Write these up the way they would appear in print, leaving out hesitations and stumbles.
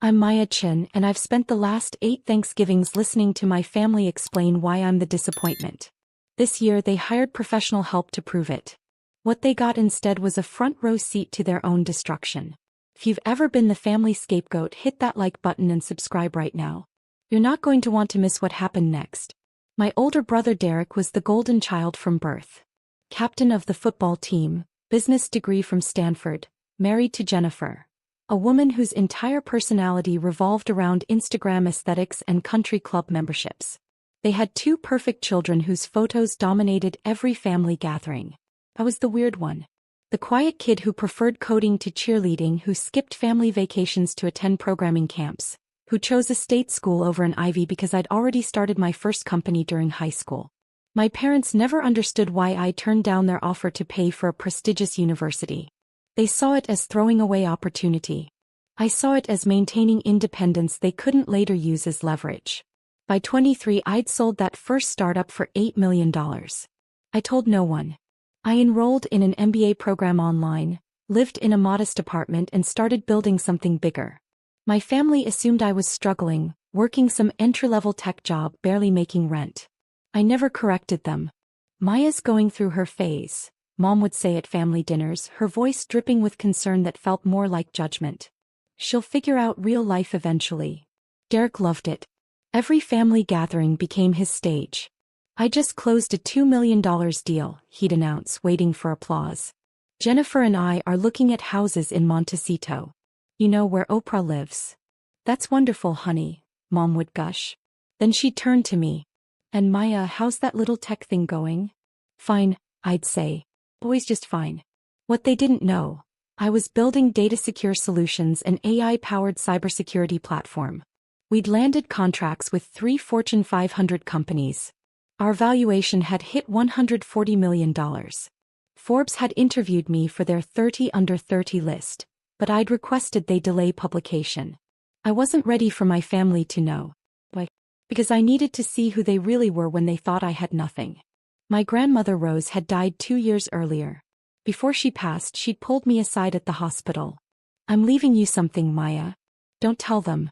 I'm Maya Chin, and I've spent the last 8 Thanksgivings listening to my family explain why I'm the disappointment. This year they hired professional help to prove it. What they got instead was a front row seat to their own destruction. If you've ever been the family scapegoat, hit that like button and subscribe right now. You're not going to want to miss what happened next. My older brother Derek was the golden child from birth. Captain of the football team, business degree from Stanford, married to Jennifer, a woman whose entire personality revolved around Instagram aesthetics and country club memberships. They had 2 perfect children whose photos dominated every family gathering. I was the weird one. The quiet kid who preferred coding to cheerleading, who skipped family vacations to attend programming camps, who chose a state school over an Ivy because I'd already started my first company during high school. My parents never understood why I turned down their offer to pay for a prestigious university. They saw it as throwing away opportunity. I saw it as maintaining independence they couldn't later use as leverage. By 23, I'd sold that first startup for $8 million. I told no one. I enrolled in an MBA program online, lived in a modest apartment, and started building something bigger. My family assumed I was struggling, working some entry-level tech job, barely making rent. I never corrected them. Maya's going through her phase, Mom would say at family dinners, her voice dripping with concern that felt more like judgment. She'll figure out real life eventually. Derek loved it. Every family gathering became his stage. I just closed a $2 million deal, he'd announce, waiting for applause. Jennifer and I are looking at houses in Montecito. You know where Oprah lives. That's wonderful, honey, Mom would gush. Then she'd turn to me. And Maya, how's that little tech thing going? Fine, I'd say. Always just fine. What they didn't know, I was building data-secure solutions, an AI-powered cybersecurity platform. We'd landed contracts with 3 Fortune 500 companies. Our valuation had hit $140 million. Forbes had interviewed me for their 30 under 30 list, but I'd requested they delay publication. I wasn't ready for my family to know. Why? Because I needed to see who they really were when they thought I had nothing. My grandmother Rose had died 2 years earlier. Before she passed, she'd pulled me aside at the hospital. I'm leaving you something, Maya. Don't tell them.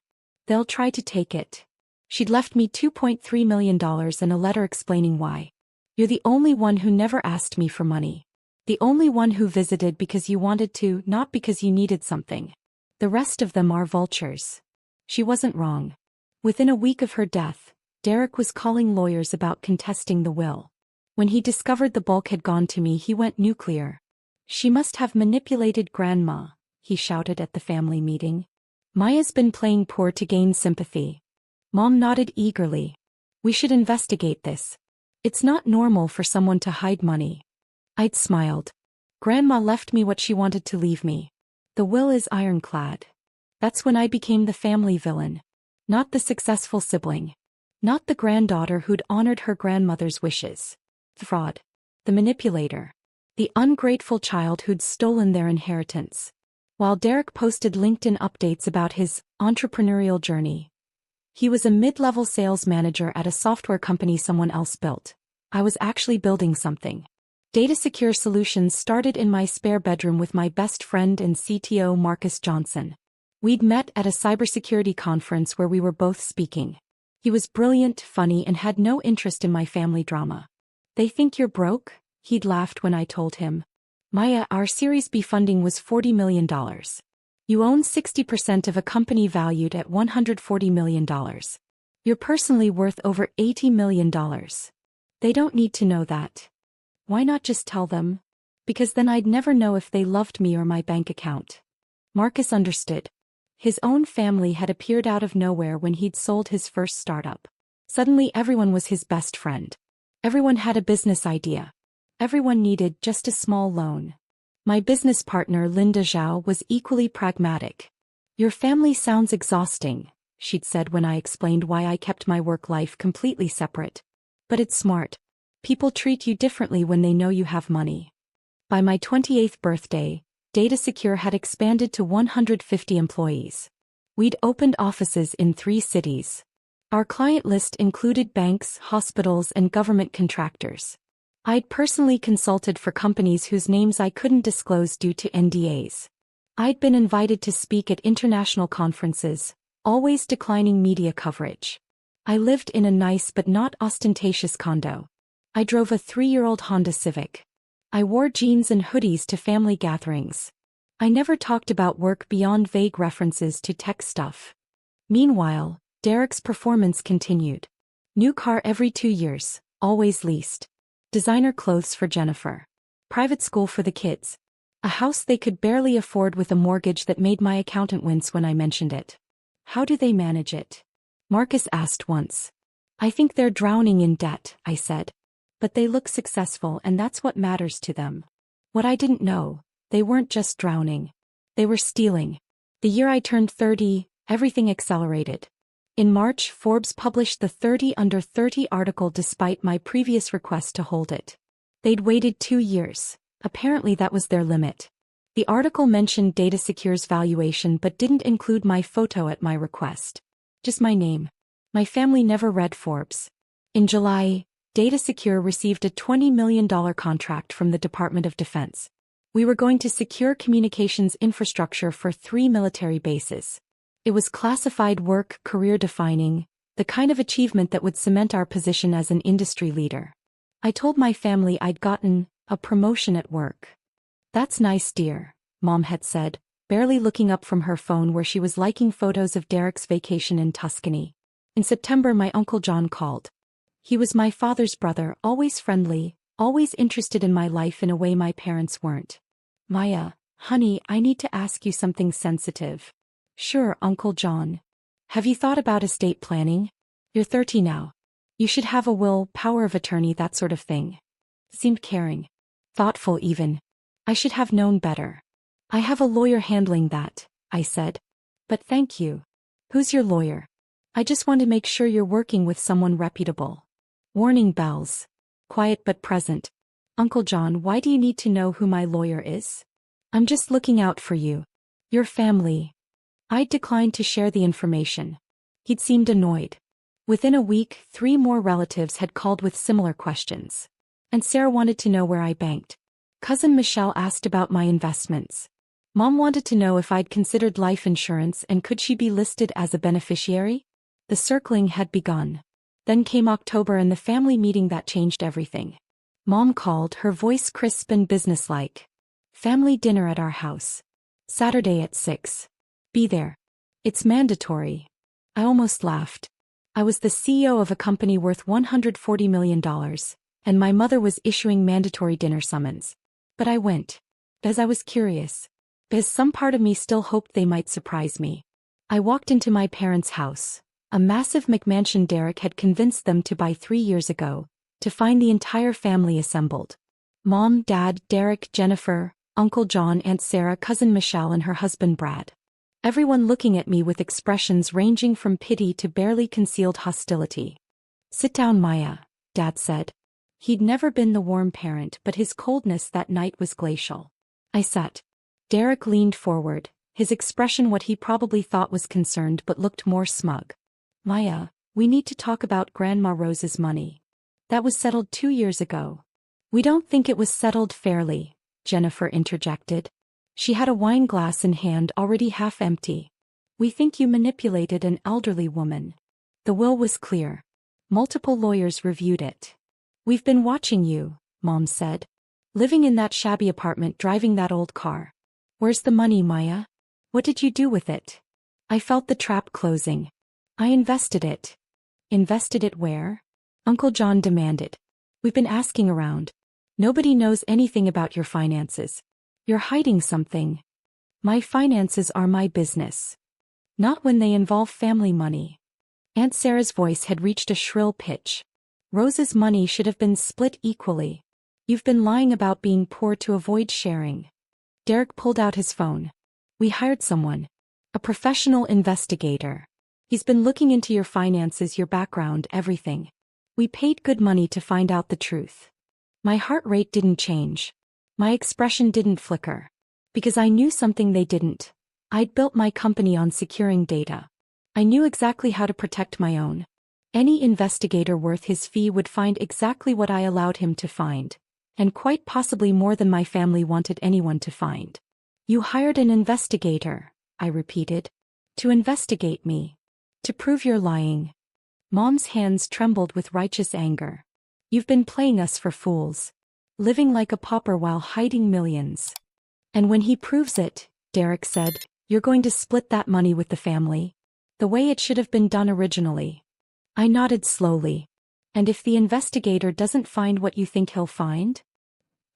They'll try to take it. She'd left me $2.3 million and a letter explaining why. You're the only one who never asked me for money. The only one who visited because you wanted to, not because you needed something. The rest of them are vultures. She wasn't wrong. Within a week of her death, Derek was calling lawyers about contesting the will. When he discovered the bulk had gone to me, he went nuclear. She must have manipulated Grandma, he shouted at the family meeting. Maya's been playing poor to gain sympathy. Mom nodded eagerly. We should investigate this. It's not normal for someone to hide money. I'd smiled. Grandma left me what she wanted to leave me. The will is ironclad. That's when I became the family villain. Not the successful sibling. Not the granddaughter who'd honored her grandmother's wishes. The fraud. The manipulator. The ungrateful child who'd stolen their inheritance. While Derek posted LinkedIn updates about his entrepreneurial journey, he was a mid-level sales manager at a software company someone else built. I was actually building something. Data Secure Solutions started in my spare bedroom with my best friend and CTO Marcus Johnson. We'd met at a cybersecurity conference where we were both speaking. He was brilliant, funny, and had no interest in my family drama. They think you're broke? He'd laughed when I told him. Maya, our Series B funding was $40 million. You own 60% of a company valued at $140 million. You're personally worth over $80 million. They don't need to know that. Why not just tell them? Because then I'd never know if they loved me or my bank account. Marcus understood. His own family had appeared out of nowhere when he'd sold his first startup. Suddenly everyone was his best friend. Everyone had a business idea. Everyone needed just a small loan. My business partner Linda Zhao was equally pragmatic. Your family sounds exhausting, she'd said when I explained why I kept my work life completely separate. But it's smart. People treat you differently when they know you have money. By my 28th birthday, Data Secure had expanded to 150 employees. We'd opened offices in 3 cities. Our client list included banks, hospitals, and government contractors. I'd personally consulted for companies whose names I couldn't disclose due to NDAs. I'd been invited to speak at international conferences, always declining media coverage. I lived in a nice but not ostentatious condo. I drove a 3-year-old Honda Civic. I wore jeans and hoodies to family gatherings. I never talked about work beyond vague references to tech stuff. Meanwhile, Derek's performance continued. New car every 2 years, always leased. Designer clothes for Jennifer. Private school for the kids. A house they could barely afford with a mortgage that made my accountant wince when I mentioned it. How do they manage it? Marcus asked once. I think they're drowning in debt, I said. But they look successful and that's what matters to them. What I didn't know, they weren't just drowning. They were stealing. The year I turned 30, everything accelerated. In March, Forbes published the 30 Under 30 article despite my previous request to hold it. They'd waited 2 years. Apparently that was their limit. The article mentioned DataSecure's valuation but didn't include my photo at my request. Just my name. My family never read Forbes. In July, DataSecure received a $20 million contract from the Department of Defense. We were going to secure communications infrastructure for 3 military bases. It was classified work, career-defining, the kind of achievement that would cement our position as an industry leader. I told my family I'd gotten a promotion at work. That's nice, dear, Mom had said, barely looking up from her phone where she was liking photos of Derek's vacation in Tuscany. In September, my Uncle John called. He was my father's brother, always friendly, always interested in my life in a way my parents weren't. Maya, honey, I need to ask you something sensitive. Sure, Uncle John. Have you thought about estate planning? You're 30 now. You should have a will, power of attorney, that sort of thing. Seemed caring. Thoughtful even. I should have known better. I have a lawyer handling that, I said. But thank you. Who's your lawyer? I just want to make sure you're working with someone reputable. Warning bells. Quiet but present. Uncle John, why do you need to know who my lawyer is? I'm just looking out for you. Your family. I declined to share the information. He'd seemed annoyed. Within a week, 3 more relatives had called with similar questions. And Sarah wanted to know where I banked. Cousin Michelle asked about my investments. Mom wanted to know if I'd considered life insurance and could she be listed as a beneficiary? The circling had begun. Then came October and the family meeting that changed everything. Mom called, her voice crisp and businesslike. Family dinner at our house. Saturday at 6. Be there. It's mandatory. I almost laughed. I was the CEO of a company worth $140 million, and my mother was issuing mandatory dinner summons. But I went. Because I was curious. Because some part of me still hoped they might surprise me. I walked into my parents' house, a massive McMansion Derek had convinced them to buy 3 years ago, to find the entire family assembled. Mom, Dad, Derek, Jennifer, Uncle John, Aunt Sarah, Cousin Michelle and her husband Brad. Everyone looking at me with expressions ranging from pity to barely concealed hostility. Sit down, Maya, Dad said. He'd never been the warm parent, but his coldness that night was glacial. I sat. Derek leaned forward, his expression what he probably thought was concerned but looked more smug. Maya, we need to talk about Grandma Rose's money. That was settled 2 years ago. We don't think it was settled fairly, Jennifer interjected. She had a wine glass in hand already half empty. We think you manipulated an elderly woman. The will was clear. Multiple lawyers reviewed it. We've been watching you, Mom said. Living in that shabby apartment, driving that old car. Where's the money, Maya? What did you do with it? I felt the trap closing. I invested it. Invested it where? Uncle John demanded. We've been asking around. Nobody knows anything about your finances. You're hiding something. My finances are my business. Not when they involve family money. Aunt Sarah's voice had reached a shrill pitch. Rose's money should have been split equally. You've been lying about being poor to avoid sharing. Derek pulled out his phone. We hired someone. A professional investigator. He's been looking into your finances, your background, everything. We paid good money to find out the truth. My heart rate didn't change. My expression didn't flicker. Because I knew something they didn't. I'd built my company on securing data. I knew exactly how to protect my own. Any investigator worth his fee would find exactly what I allowed him to find. And quite possibly more than my family wanted anyone to find. You hired an investigator, I repeated. To investigate me. To prove you're lying. Mom's hands trembled with righteous anger. You've been playing us for fools. Living like a pauper while hiding millions. And when he proves it, Derek said, you're going to split that money with the family. The way it should have been done originally. I nodded slowly. And if the investigator doesn't find what you think he'll find?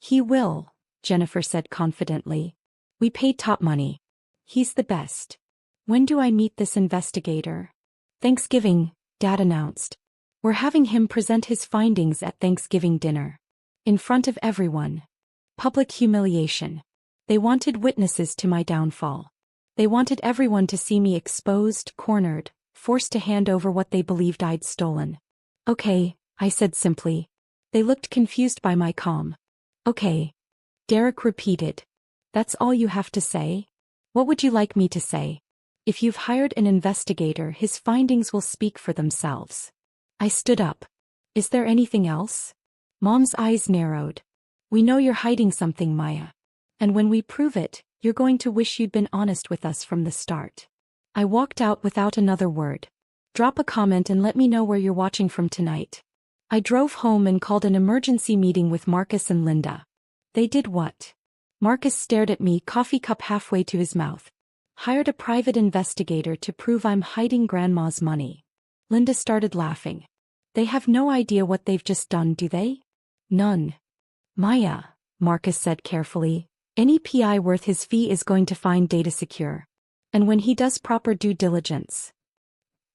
He will, Jennifer said confidently. We paid top money. He's the best. When do I meet this investigator? Thanksgiving, Dad announced. We're having him present his findings at Thanksgiving dinner. In front of everyone. Public humiliation. They wanted witnesses to my downfall. They wanted everyone to see me exposed, cornered, forced to hand over what they believed I'd stolen. Okay, I said simply. They looked confused by my calm. Okay. Derek repeated. That's all you have to say? What would you like me to say? If you've hired an investigator, his findings will speak for themselves. I stood up. Is there anything else? Mom's eyes narrowed. We know you're hiding something, Maya. And when we prove it, you're going to wish you'd been honest with us from the start. I walked out without another word. Drop a comment and let me know where you're watching from tonight. I drove home and called an emergency meeting with Marcus and Linda. They did what? Marcus stared at me, coffee cup halfway to his mouth. Hired a private investigator to prove I'm hiding Grandma's money. Linda started laughing. They have no idea what they've just done, do they? None. Maya, Marcus said carefully, any PI worth his fee is going to find data secure. And when he does proper due diligence,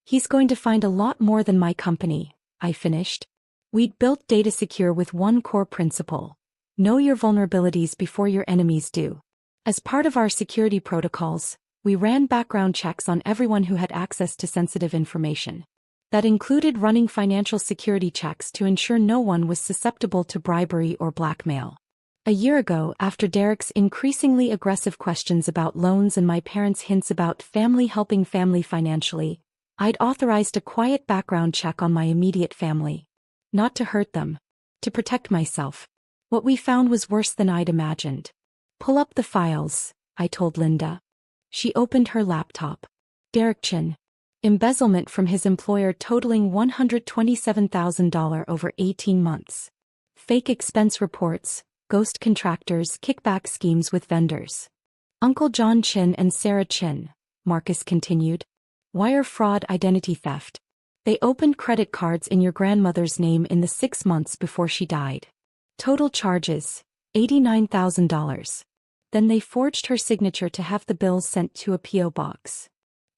he's going to find a lot more than my company, I finished. We'd built data secure with one core principle. Know your vulnerabilities before your enemies do. As part of our security protocols, we ran background checks on everyone who had access to sensitive information. That included running financial security checks to ensure no one was susceptible to bribery or blackmail. A year ago, after Derek's increasingly aggressive questions about loans and my parents' hints about family helping family financially, I'd authorized a quiet background check on my immediate family. Not to hurt them. To protect myself. What we found was worse than I'd imagined. Pull up the files, I told Linda. She opened her laptop. Derek Chin. Embezzlement from his employer totaling $127,000 over 18 months. Fake expense reports, ghost contractors, kickback schemes with vendors. Uncle John Chin and Sarah Chin, Marcus continued. Wire fraud, identity theft. They opened credit cards in your grandmother's name in the 6 months before she died. Total charges, $89,000. Then they forged her signature to have the bills sent to a P.O. box.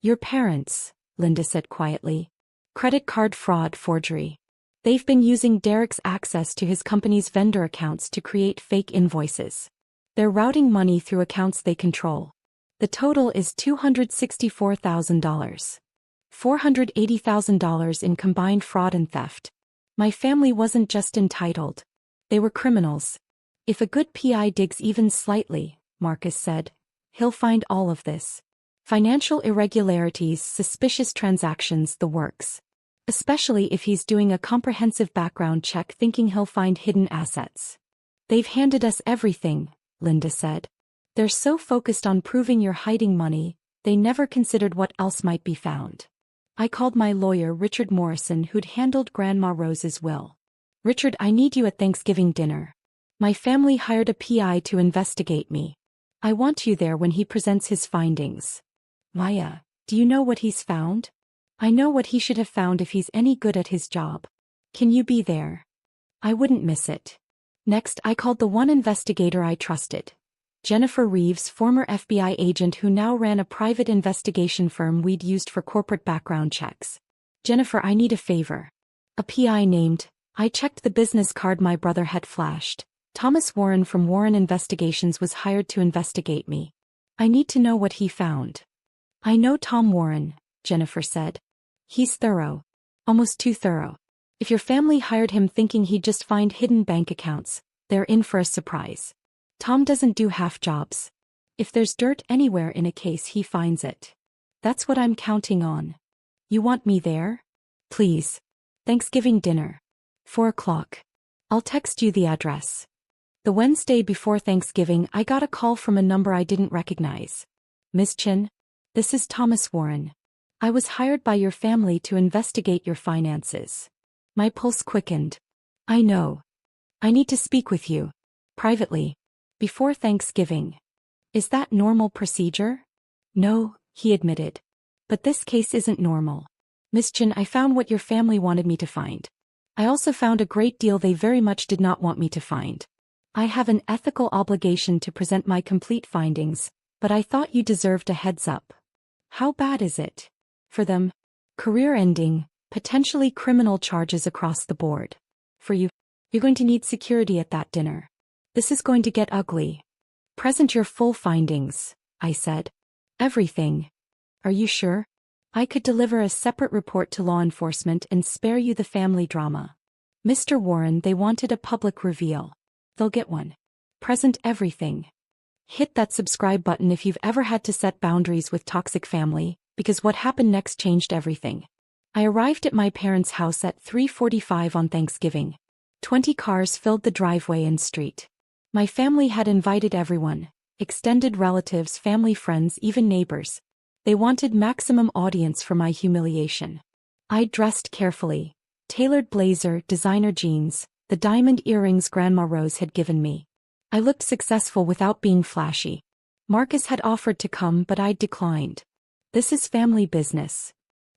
Your parents, Linda said quietly. Credit card fraud, forgery. They've been using Derek's access to his company's vendor accounts to create fake invoices. They're routing money through accounts they control. The total is $264,000. $480,000 in combined fraud and theft. My family wasn't just entitled. They were criminals. If a good PI digs even slightly, Marcus said, he'll find all of this. Financial irregularities, suspicious transactions, the works. Especially if he's doing a comprehensive background check thinking he'll find hidden assets. They've handed us everything, Linda said. They're so focused on proving you're hiding money, they never considered what else might be found. I called my lawyer Richard Morrison, who'd handled Grandma Rose's will. Richard, I need you at Thanksgiving dinner. My family hired a PI to investigate me. I want you there when he presents his findings. Maya, do you know what he's found? I know what he should have found if he's any good at his job. Can you be there? I wouldn't miss it. Next, I called the one investigator I trusted. Jennifer Reeves, former FBI agent who now ran a private investigation firm we'd used for corporate background checks. Jennifer, I need a favor. A PI named, I checked the business card my brother had flashed. Thomas Warren from Warren Investigations was hired to investigate me. I need to know what he found. I know Tom Warren, Jennifer said. He's thorough. Almost too thorough. If your family hired him thinking he'd just find hidden bank accounts, they're in for a surprise. Tom doesn't do half jobs. If there's dirt anywhere in a case, he finds it. That's what I'm counting on. You want me there? Please. Thanksgiving dinner. 4 o'clock. I'll text you the address. The Wednesday before Thanksgiving, I got a call from a number I didn't recognize. Miss Chin? This is Thomas Warren. I was hired by your family to investigate your finances. My pulse quickened. I know. I need to speak with you. Privately. Before Thanksgiving. Is that normal procedure? No, he admitted. But this case isn't normal. Miss Chen, I found what your family wanted me to find. I also found a great deal they very much did not want me to find. I have an ethical obligation to present my complete findings, but I thought you deserved a heads up. How bad is it? For them? Career-ending, potentially criminal charges across the board. For you, you're going to need security at that dinner. This is going to get ugly. Present your full findings, I said. Everything. Are you sure? I could deliver a separate report to law enforcement and spare you the family drama. Mr. Warren, they wanted a public reveal. They'll get one. Present everything. Hit that subscribe button if you've ever had to set boundaries with toxic family, because what happened next changed everything. I arrived at my parents' house at 3:45 on Thanksgiving. 20 cars filled the driveway and street. My family had invited everyone, extended relatives, family, friends, even neighbors. They wanted maximum audience for my humiliation. I dressed carefully. Tailored blazer, designer jeans, the diamond earrings Grandma Rose had given me. I looked successful without being flashy. Marcus had offered to come, but I declined. This is family business.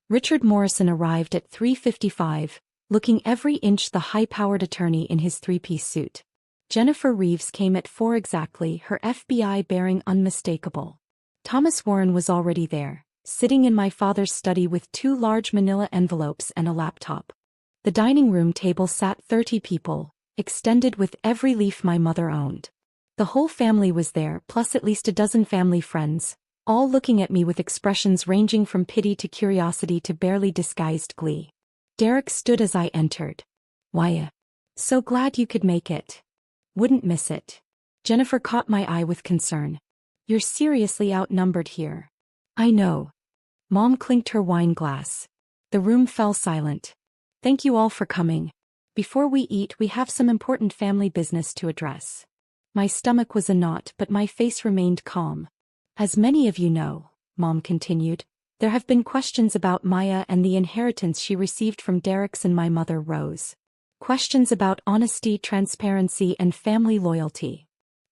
Richard Morrison arrived at 3:55, looking every inch the high-powered attorney in his three-piece suit. Jennifer Reeves came at 4 exactly, her FBI bearing unmistakable. Thomas Warren was already there, sitting in my father's study with 2 large manila envelopes and a laptop. The dining room table sat 30 people, extended with every leaf my mother owned. The whole family was there, plus at least a dozen family friends, all looking at me with expressions ranging from pity to curiosity to barely disguised glee. Derek stood as I entered. Why? So glad you could make it. Wouldn't miss it. Jennifer caught my eye with concern. You're seriously outnumbered here. I know. Mom clinked her wine glass. The room fell silent. Thank you all for coming. Before we eat, we have some important family business to address. My stomach was a knot, but my face remained calm. As many of you know, Mom continued, there have been questions about Maya and the inheritance she received from Derek's and my mother Rose. Questions about honesty, transparency, and family loyalty.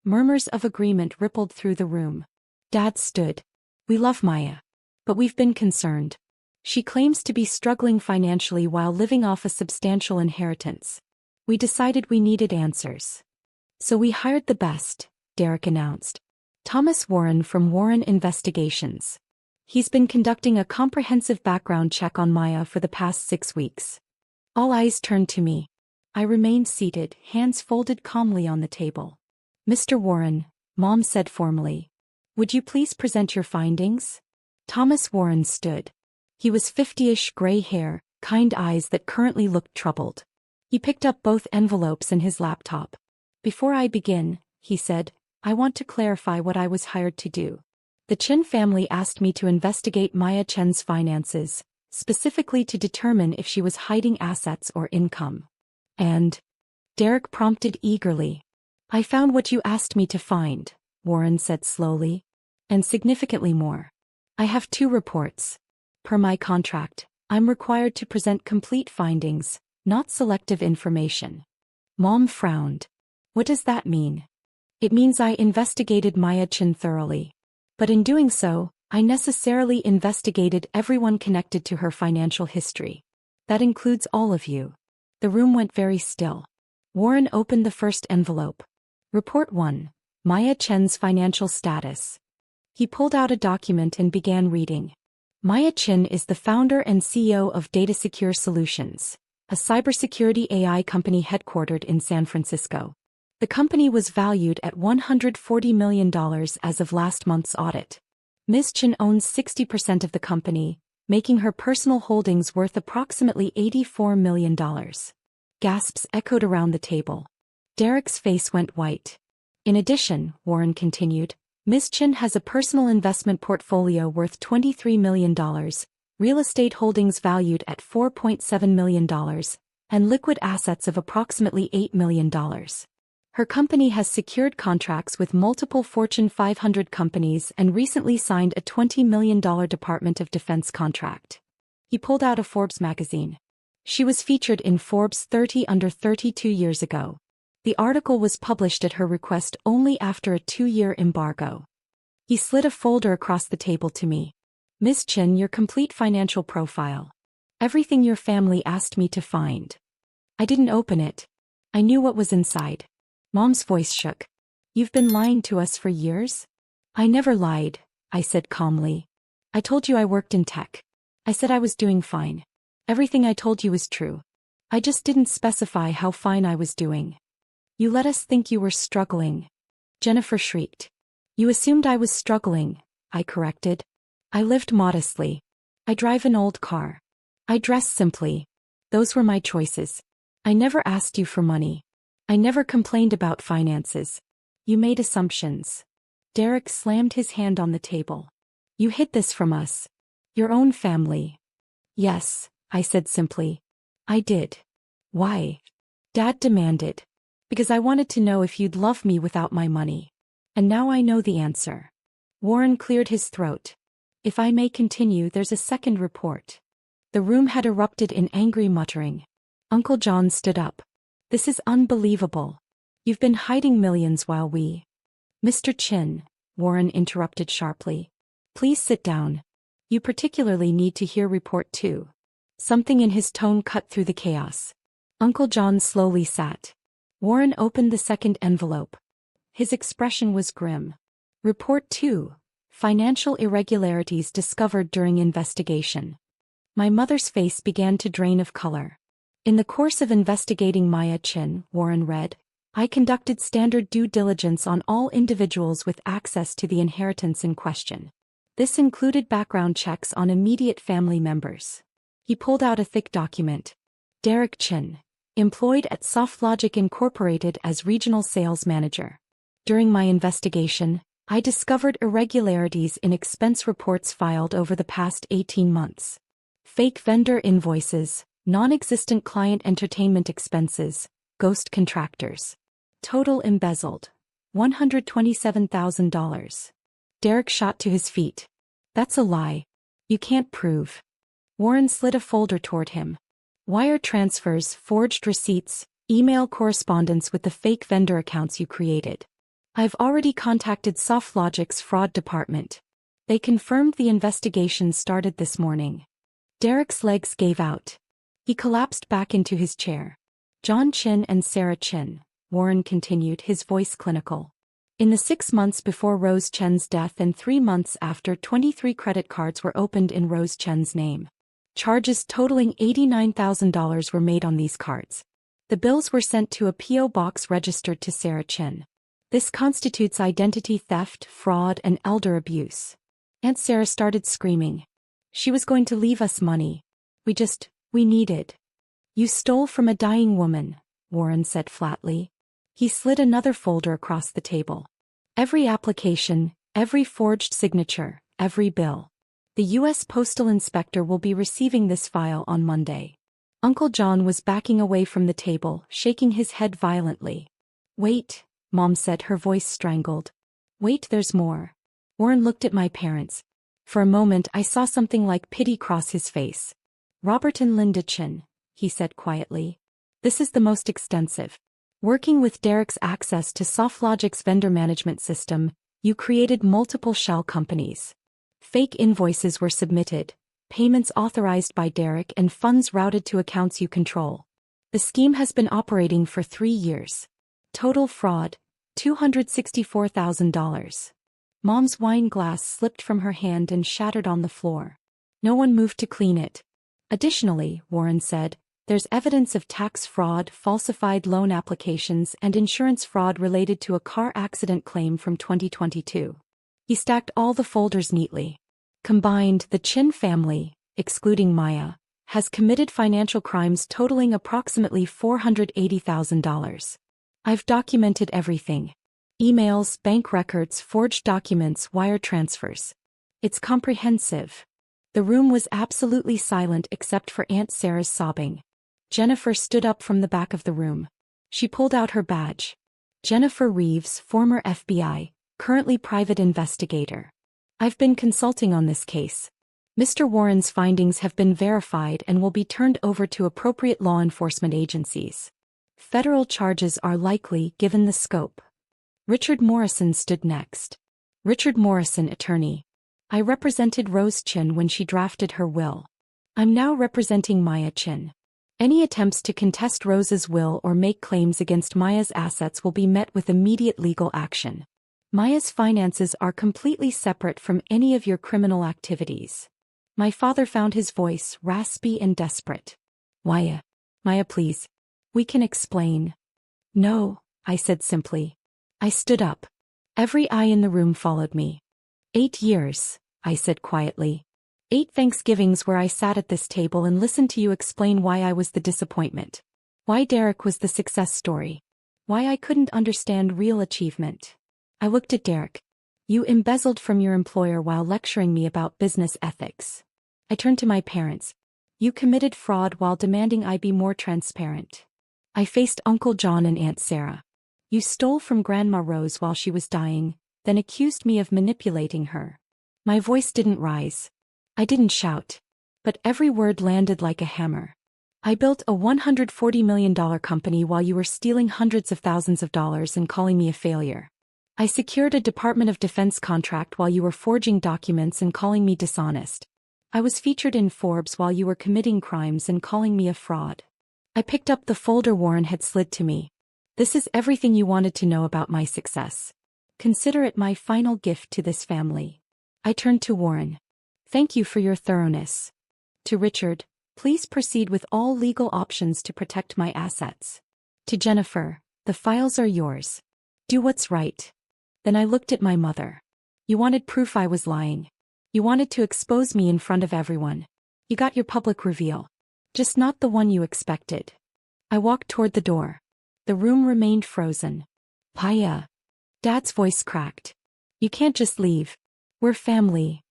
Murmurs of agreement rippled through the room. Dad stood. We love Maya. But we've been concerned. She claims to be struggling financially while living off a substantial inheritance. We decided we needed answers. So we hired the best, Derek announced. Thomas Warren from Warren Investigations. He's been conducting a comprehensive background check on Maya for the past 6 weeks. All eyes turned to me. I remained seated, hands folded calmly on the table. Mr. Warren, Mom said formally. Would you please present your findings? Thomas Warren stood. He was 50-ish, gray hair, kind eyes that currently looked troubled. He picked up both envelopes and his laptop. Before I begin, he said, I want to clarify what I was hired to do. The Chen family asked me to investigate Maya Chen's finances, specifically to determine if she was hiding assets or income. And? Derek prompted eagerly. I found what you asked me to find, Warren said slowly. And significantly more. I have 2 reports. Per my contract, I'm required to present complete findings, not selective information. Mom frowned. What does that mean? It means I investigated Maya Chen thoroughly. But in doing so, I necessarily investigated everyone connected to her financial history. That includes all of you. The room went very still. Warren opened the first envelope. Report 1. Maya Chen's financial status. He pulled out a document and began reading. Maya Chen is the founder and CEO of DataSecure Solutions, a cybersecurity AI company headquartered in San Francisco. The company was valued at $140 million as of last month's audit. Ms. Chen owns 60% of the company, making her personal holdings worth approximately $84 million. Gasps echoed around the table. Derek's face went white. In addition, Warren continued, Ms. Chen has a personal investment portfolio worth $23 million, real estate holdings valued at $4.7 million, and liquid assets of approximately $8 million. Her company has secured contracts with multiple Fortune 500 companies and recently signed a $20 million Department of Defense contract. He pulled out a Forbes magazine. She was featured in Forbes 30 Under 30 2 years ago. The article was published at her request only after a 2-year embargo. He slid a folder across the table to me. Ms. Chin, your complete financial profile. Everything your family asked me to find. I didn't open it. I knew what was inside. Mom's voice shook. You've been lying to us for years? I never lied, I said calmly. I told you I worked in tech. I said I was doing fine. Everything I told you was true. I just didn't specify how fine I was doing. You let us think you were struggling. Jennifer shrieked. You assumed I was struggling, I corrected. I lived modestly. I drive an old car. I dress simply. Those were my choices. I never asked you for money. I never complained about finances. You made assumptions. Derek slammed his hand on the table. You hid this from us. Your own family. Yes, I said simply. I did. Why? Dad demanded. Because I wanted to know if you'd love me without my money. And now I know the answer. Warren cleared his throat. If I may continue, there's a second report. The room had erupted in angry muttering. Uncle John stood up. This is unbelievable. You've been hiding millions while we... Mr. Chin, Warren interrupted sharply. Please sit down. You particularly need to hear report 2. Something in his tone cut through the chaos. Uncle John slowly sat. Warren opened the second envelope. His expression was grim. Report 2. Financial irregularities discovered during investigation. My mother's face began to drain of color. In the course of investigating Maya Chin, Warren read, I conducted standard due diligence on all individuals with access to the inheritance in question. This included background checks on immediate family members. He pulled out a thick document. Derek Chin, employed at SoftLogic Incorporated as regional sales manager. During my investigation, I discovered irregularities in expense reports filed over the past 18 months. Fake vendor invoices, non-existent client entertainment expenses, ghost contractors. Total embezzled. $127,000. Derek shot to his feet. That's a lie. You can't prove. Warren slid a folder toward him. Wire transfers, forged receipts, email correspondence with the fake vendor accounts you created. I've already contacted SoftLogic's fraud department. They confirmed the investigation started this morning. Derek's legs gave out. He collapsed back into his chair. John Chin and Sarah Chin, Warren continued, his voice clinical. In the 6 months before Rose Chen's death and 3 months after, 23 credit cards were opened in Rose Chen's name. Charges totaling $89,000 were made on these cards. The bills were sent to a P.O. box registered to Sarah Chin. This constitutes identity theft, fraud, and elder abuse. Aunt Sarah started screaming. She was going to leave us money. We needed. You stole from a dying woman, Warren said flatly. He slid another folder across the table. Every application, every forged signature, every bill. The U.S. Postal Inspector will be receiving this file on Monday. Uncle John was backing away from the table, shaking his head violently. Wait, Mom said, her voice strangled. Wait, there's more. Warren looked at my parents. For a moment I saw something like pity cross his face. Robert and Linda Chin, he said quietly. This is the most extensive. Working with Derek's access to SoftLogic's vendor management system, you created multiple shell companies. Fake invoices were submitted, payments authorized by Derek, and funds routed to accounts you control. The scheme has been operating for 3 years. Total fraud, $264,000. Mom's wine glass slipped from her hand and shattered on the floor. No one moved to clean it. Additionally, Warren said, there's evidence of tax fraud, falsified loan applications, and insurance fraud related to a car accident claim from 2022. He stacked all the folders neatly. Combined, the Chin family, excluding Maya, has committed financial crimes totaling approximately $480,000. I've documented everything. Emails, bank records, forged documents, wire transfers. It's comprehensive. The room was absolutely silent except for Aunt Sarah's sobbing. Jennifer stood up from the back of the room. She pulled out her badge. Jennifer Reeves, former FBI, currently private investigator. I've been consulting on this case. Mr. Warren's findings have been verified and will be turned over to appropriate law enforcement agencies. Federal charges are likely given the scope. Richard Morrison stood next. Richard Morrison, attorney. I represented Rose Chin when she drafted her will. I'm now representing Maya Chin. Any attempts to contest Rose's will or make claims against Maya's assets will be met with immediate legal action. Maya's finances are completely separate from any of your criminal activities. My father found his voice raspy and desperate. Maya, please. We can explain. No, I said simply. I stood up. Every eye in the room followed me. 8 years, I said quietly. 8 Thanksgivings where I sat at this table and listened to you explain why I was the disappointment. Why Derek was the success story. Why I couldn't understand real achievement. I looked at Derek. You embezzled from your employer while lecturing me about business ethics. I turned to my parents. You committed fraud while demanding I be more transparent. I faced Uncle John and Aunt Sarah. You stole from Grandma Rose while she was dying, then accused me of manipulating her. My voice didn't rise. I didn't shout. But every word landed like a hammer. I built a $140 million company while you were stealing hundreds of thousands of dollars and calling me a failure. I secured a Department of Defense contract while you were forging documents and calling me dishonest. I was featured in Forbes while you were committing crimes and calling me a fraud. I picked up the folder Warren had slid to me. This is everything you wanted to know about my success. Consider it my final gift to this family. I turned to Warren. Thank you for your thoroughness. To Richard, please proceed with all legal options to protect my assets. To Jennifer, the files are yours. Do what's right. Then I looked at my mother. You wanted proof I was lying. You wanted to expose me in front of everyone. You got your public reveal. Just not the one you expected. I walked toward the door. The room remained frozen. Paya. Dad's voice cracked. You can't just leave. We're family.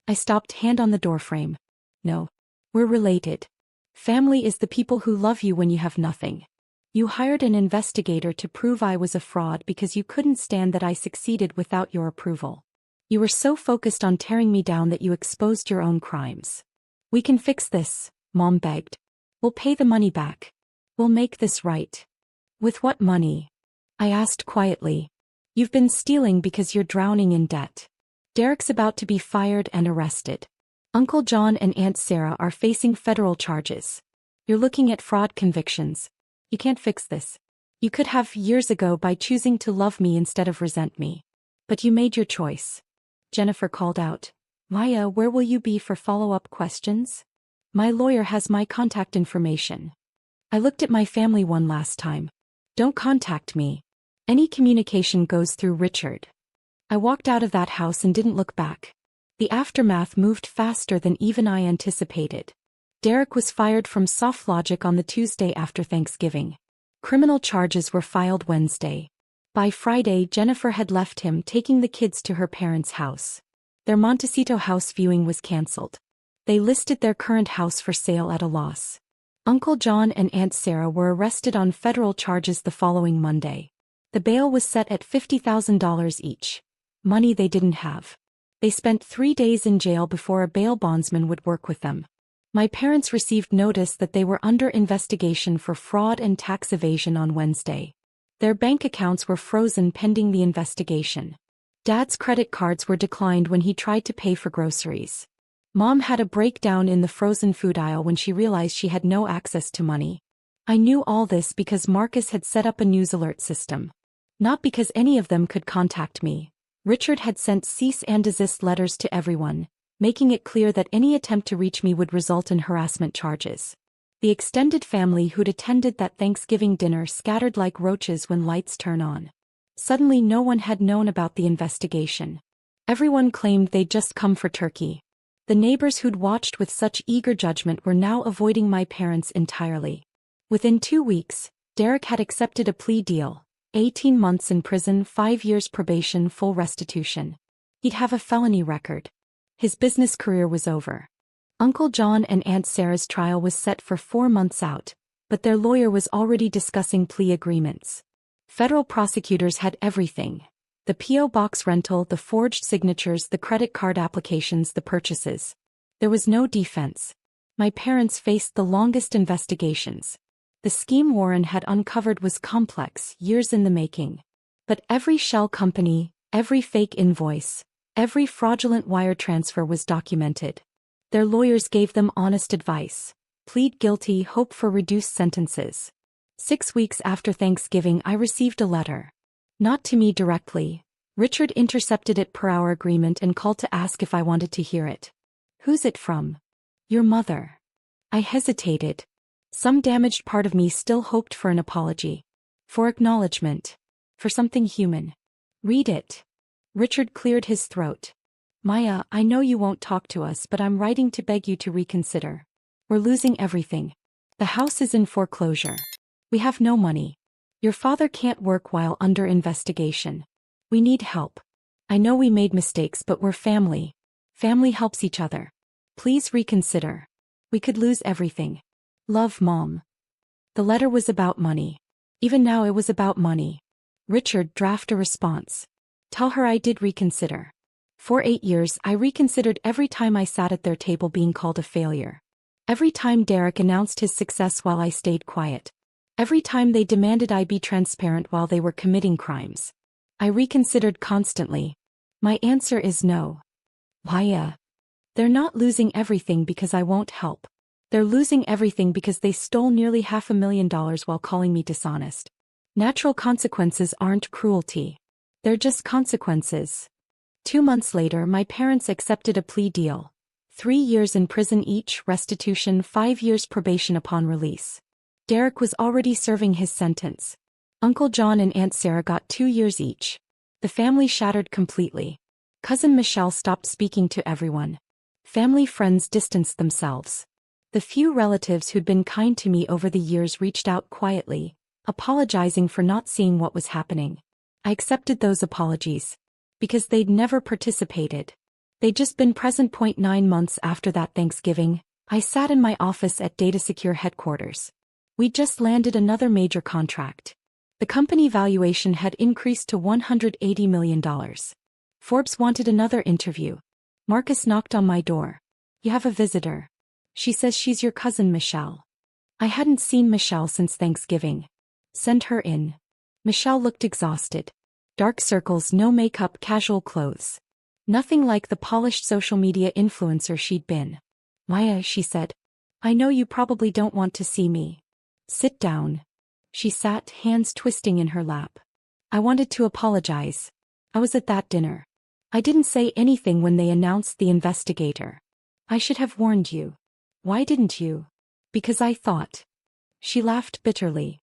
I stopped, hand on the doorframe. No. We're related. Family is the people who love you when you have nothing. You hired an investigator to prove I was a fraud because you couldn't stand that I succeeded without your approval. You were so focused on tearing me down that you exposed your own crimes. We can fix this, Mom begged. We'll pay the money back. We'll make this right. With what money? I asked quietly. You've been stealing because you're drowning in debt. Derek's about to be fired and arrested. Uncle John and Aunt Sarah are facing federal charges. You're looking at fraud convictions. You can't fix this. You could have years ago by choosing to love me instead of resent me. But you made your choice. Jennifer called out. Maya, where will you be for follow-up questions? My lawyer has my contact information. I looked at my family one last time. Don't contact me. Any communication goes through Richard. I walked out of that house and didn't look back. The aftermath moved faster than even I anticipated. Derek was fired from SoftLogic on the Tuesday after Thanksgiving. Criminal charges were filed Wednesday. By Friday, Jennifer had left him, taking the kids to her parents' house. Their Montecito house viewing was canceled. They listed their current house for sale at a loss. Uncle John and Aunt Sarah were arrested on federal charges the following Monday. The bail was set at $50,000 each. Money they didn't have. They spent 3 days in jail before a bail bondsman would work with them. My parents received notice that they were under investigation for fraud and tax evasion on Wednesday. Their bank accounts were frozen pending the investigation. Dad's credit cards were declined when he tried to pay for groceries. Mom had a breakdown in the frozen food aisle when she realized she had no access to money. I knew all this because Marcus had set up a news alert system. Not because any of them could contact me. Richard had sent cease and desist letters to everyone, making it clear that any attempt to reach me would result in harassment charges. The extended family who'd attended that Thanksgiving dinner scattered like roaches when lights turn on. Suddenly no one had known about the investigation. Everyone claimed they'd just come for turkey. The neighbors who'd watched with such eager judgment were now avoiding my parents entirely. Within 2 weeks, Derek had accepted a plea deal, 18 months in prison, 5 years probation, full restitution. He'd have a felony record. His business career was over. Uncle John and Aunt Sarah's trial was set for 4 months out, but their lawyer was already discussing plea agreements. Federal prosecutors had everything. The P.O. box rental, the forged signatures, the credit card applications, the purchases. There was no defense. My parents faced the longest investigations. The scheme Warren had uncovered was complex, years in the making. But every shell company, every fake invoice, every fraudulent wire transfer was documented. Their lawyers gave them honest advice. Plead guilty, hope for reduced sentences. 6 weeks after Thanksgiving, I received a letter. Not to me directly. Richard intercepted it per our agreement and called to ask if I wanted to hear it. Who's it from? Your mother. I hesitated. Some damaged part of me still hoped for an apology. For acknowledgement. For something human. Read it. Richard cleared his throat. Maya, I know you won't talk to us, but I'm writing to beg you to reconsider. We're losing everything. The house is in foreclosure. We have no money. Your father can't work while under investigation. We need help. I know we made mistakes, but we're family. Family helps each other. Please reconsider. We could lose everything. Love, Mom. The letter was about money. Even now it was about money. Richard, draft a response. Tell her I did reconsider. For 8 years, I reconsidered every time I sat at their table being called a failure. Every time Derek announced his success while I stayed quiet. Every time they demanded I be transparent while they were committing crimes. I reconsidered constantly. My answer is no. Why? They're not losing everything because I won't help. They're losing everything because they stole nearly $500,000 while calling me dishonest. Natural consequences aren't cruelty. They're just consequences. 2 months later, my parents accepted a plea deal. 3 years in prison each, restitution, 5 years probation upon release. Derek was already serving his sentence. Uncle John and Aunt Sarah got 2 years each. The family shattered completely. Cousin Michelle stopped speaking to everyone. Family friends distanced themselves. The few relatives who'd been kind to me over the years reached out quietly, apologizing for not seeing what was happening. I accepted those apologies. Because they'd never participated. They'd just been present. 9 months after that Thanksgiving, I sat in my office at Data Secure headquarters. We'd just landed another major contract. The company valuation had increased to $180 million. Forbes wanted another interview. Marcus knocked on my door. You have a visitor. She says she's your cousin Michelle. I hadn't seen Michelle since Thanksgiving. Send her in. Michelle looked exhausted. Dark circles, no makeup, casual clothes. Nothing like the polished social media influencer she'd been. Maya, she said. I know you probably don't want to see me. Sit down. She sat, hands twisting in her lap. I wanted to apologize. I was at that dinner. I didn't say anything when they announced the investigator. I should have warned you. Why didn't you? Because I thought. She laughed bitterly.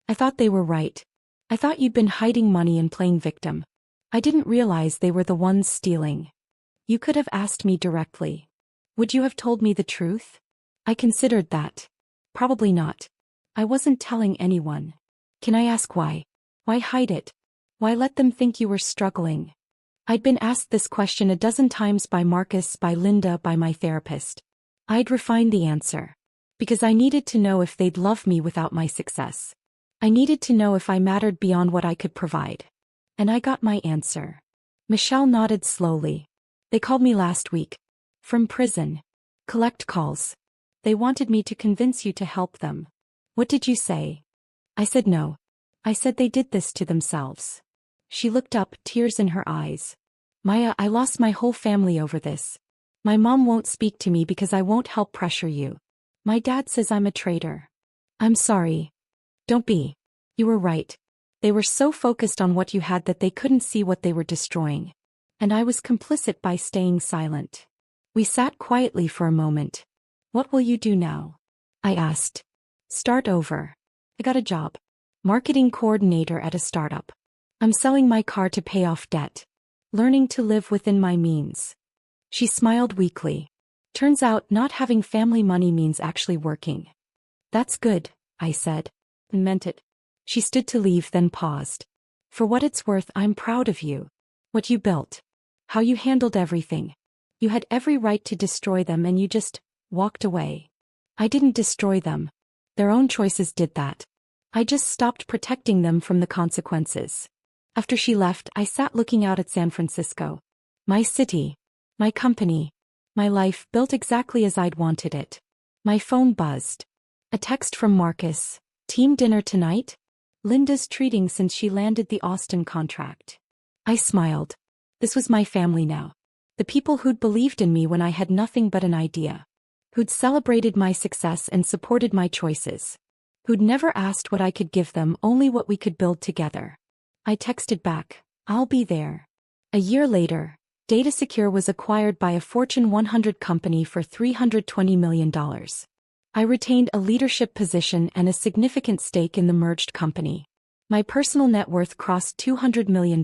I thought they were right. I thought you'd been hiding money and playing victim. I didn't realize they were the ones stealing. You could have asked me directly. Would you have told me the truth? I considered that. Probably not. I wasn't telling anyone. Can I ask why? Why hide it? Why let them think you were struggling? I'd been asked this question a dozen times by Marcus, by Linda, by my therapist. I'd refined the answer. Because I needed to know if they'd love me without my success. I needed to know if I mattered beyond what I could provide. And I got my answer. Michelle nodded slowly. They called me last week. From prison. Collect calls. They wanted me to convince you to help them. What did you say? I said no. I said they did this to themselves. She looked up, tears in her eyes. Maya, I lost my whole family over this. My mom won't speak to me because I won't help pressure you. My dad says I'm a traitor. I'm sorry. Don't be. You were right. They were so focused on what you had that they couldn't see what they were destroying. And I was complicit by staying silent. We sat quietly for a moment. What will you do now? I asked. Start over. I got a job. Marketing coordinator at a startup. I'm selling my car to pay off debt. Learning to live within my means. She smiled weakly. Turns out not having family money means actually working. That's good, I said. And meant it. She stood to leave, then paused. For what it's worth, I'm proud of you. What you built. How you handled everything. You had every right to destroy them and you just walked away. I didn't destroy them. Their own choices did that. I just stopped protecting them from the consequences. After she left, I sat looking out at San Francisco. My city. My company. My life built exactly as I'd wanted it. My phone buzzed. A text from Marcus. Team dinner tonight? Linda's treating since she landed the Austin contract. I smiled. This was my family now. The people who'd believed in me when I had nothing but an idea. Who'd celebrated my success and supported my choices. Who'd never asked what I could give them, only what we could build together. I texted back, I'll be there. A year later, DataSecure was acquired by a Fortune 100 company for $320 million. I retained a leadership position and a significant stake in the merged company. My personal net worth crossed $200 million.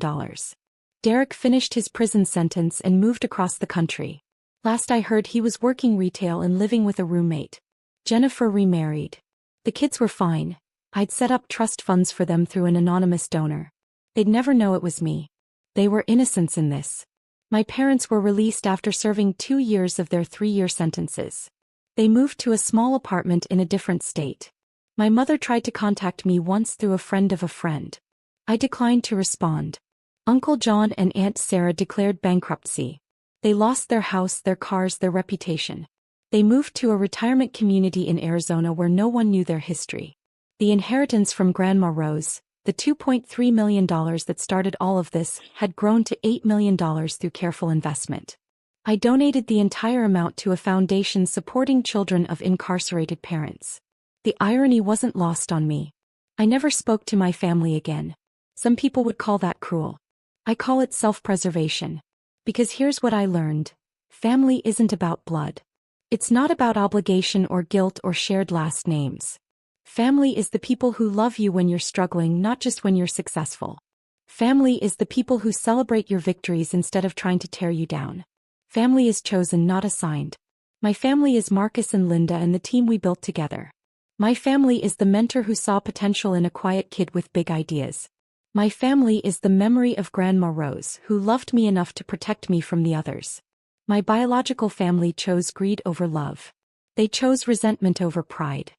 Derek finished his prison sentence and moved across the country. Last I heard, he was working retail and living with a roommate. Jennifer remarried. The kids were fine. I'd set up trust funds for them through an anonymous donor. They'd never know it was me. They were innocents in this. My parents were released after serving 2 years of their 3-year sentences. They moved to a small apartment in a different state. My mother tried to contact me once through a friend of a friend. I declined to respond. Uncle John and Aunt Sarah declared bankruptcy. They lost their house, their cars, their reputation. They moved to a retirement community in Arizona where no one knew their history. The inheritance from Grandma Rose, the $2.3 million that started all of this, had grown to $8 million through careful investment. I donated the entire amount to a foundation supporting children of incarcerated parents. The irony wasn't lost on me. I never spoke to my family again. Some people would call that cruel. I call it self-preservation. Because here's what I learned. Family isn't about blood. It's not about obligation or guilt or shared last names. Family is the people who love you when you're struggling, not just when you're successful. Family is the people who celebrate your victories instead of trying to tear you down. Family is chosen, not assigned. My family is Marcus and Linda and the team we built together. My family is the mentor who saw potential in a quiet kid with big ideas. My family is the memory of Grandma Rose, who loved me enough to protect me from the others. My biological family chose greed over love. They chose resentment over pride.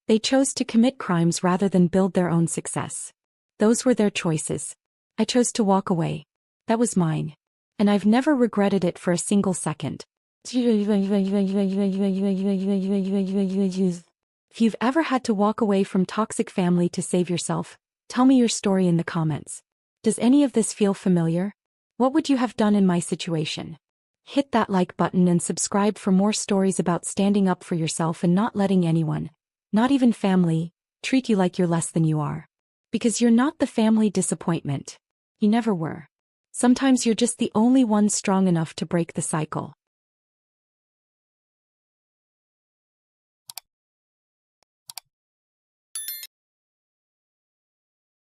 They chose to commit crimes rather than build their own success. Those were their choices. I chose to walk away. That was mine. And I've never regretted it for a single second. If you've ever had to walk away from toxic family to save yourself, tell me your story in the comments. Does any of this feel familiar? What would you have done in my situation? Hit that like button and subscribe for more stories about standing up for yourself and not letting anyone, not even family, treat you like you're less than you are. Because you're not the family disappointment. You never were. Sometimes you're just the only one strong enough to break the cycle.